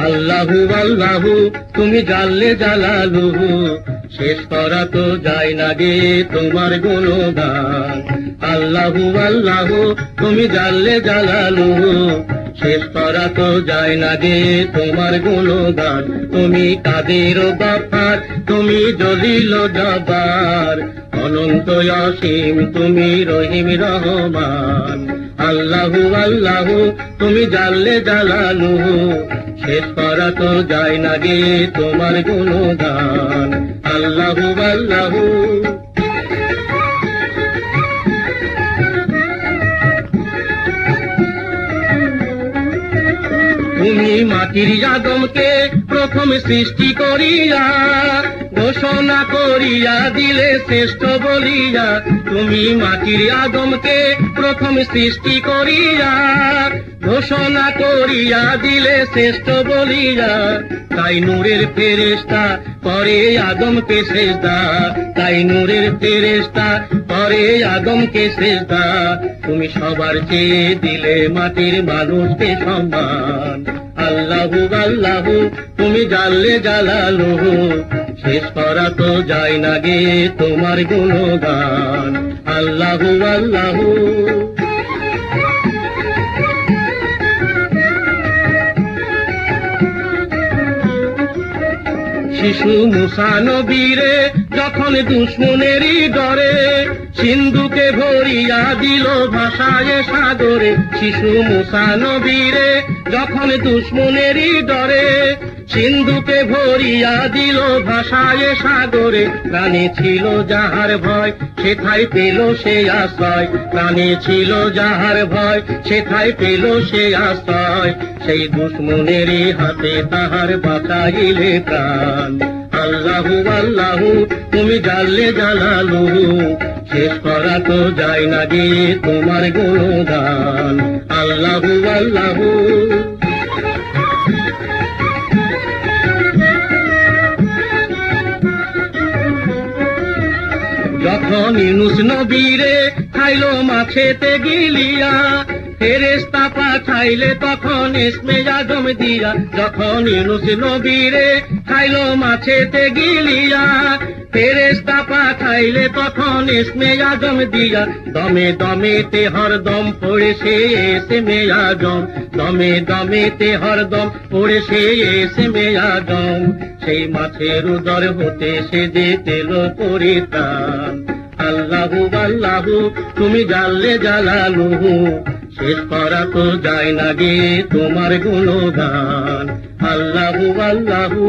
আল্লাহু আল্লাহু তুমি জাল্লে জালালুহু, শেষ করা তো যায় না গে তোমার গুণগান। আল্লাহু আল্লাহু তুমি জাল্লে জালালুহু, শেষ করা তো যায় না গে তোমার গুণগান। তুমি কাদের গাফার, তুমি জলিল জব্বার, অনন্ত অসীম তুমি রহিম রহমান। আল্লাহু আল্লাহু তুমি জাল্লে জালালুহু, শেষ করা তো যায় না গে তোমার গুণগান। আল্লাহু আল্লাহু তুমি মাটির আদমকে প্রথম সৃষ্টি করিয়া, ঘোষণা করিয়া দিলে শ্রেষ্ঠ বলিয়া। তুমি মাটির আদমকে প্রথম সৃষ্টি করিয়া, ঘোষণা করিয়া দিলে শ্রেষ্ঠ বলিয়া। তাই নূরের ফেরেশতা করে আদমকে সেজদা, তাই নূরের ফেরেশতা করে আদমকে সেজদা। তুমি সবার চেয়ে দিলে মাটির মানুষকে সম্মান। আল্লাহু আল্লাহু তুমি জাল্লে জালালুহু, শেষ করা তো যায় না গে তোমার গুণগান। আল্লাহু আল্লাহু শিশু মুসা নবীরে যখন দুশ্মনেরই ডরে, সিন্ধুকে ভরিয়া দিল ভাষায় সাগরে। শিশু মুসা নবীরে যখন দুশ্মনেরই ডরে, সিন্ধুকে ভরিয়া দিল ভাষায় সাগরে। প্রাণে ছিল যাহার ভয়, সেথায় পেল সে আশ্রয়। প্রাণে ছিল যাহার ভয়, সেথায় পেল সে আশ্রয়। সেই দুশ্মনেরই হাতে তাহার বাঁচাইলে প্রাণ। আল্লাহু আল্লাহু তুমি জাল্লে জালালুহু, শেষ করা তো যায় না গে তোমার গুণগান। আল্লাহু আল্লাহু যখন ইউনুস নবীরে খাইলো মাছেতে গিলিয়া, ফেরেশতা পাঠাইলে তখন ইসমে আজম দিয়া। যখন ইউনুস নবীরে খাইলো মাছেতে গিলিয়া, ফেরেশতা পাঠাইলে তখন ইসমে আজম দিয়া। দমে দমেতে হরদম পড়েছে ইসমে আজম, দমে দমেতে হরদম পড়েছে ইসমে আজম। সেই মাছের উদর হতে সে যে তেল পরিত্রাণ। আল্লাহু আল্লাহু তুমি জাল্লে জালালুহু, শেষ করা তো যায় না গে তোমার গুণগান। আল্লাহু আল্লাহু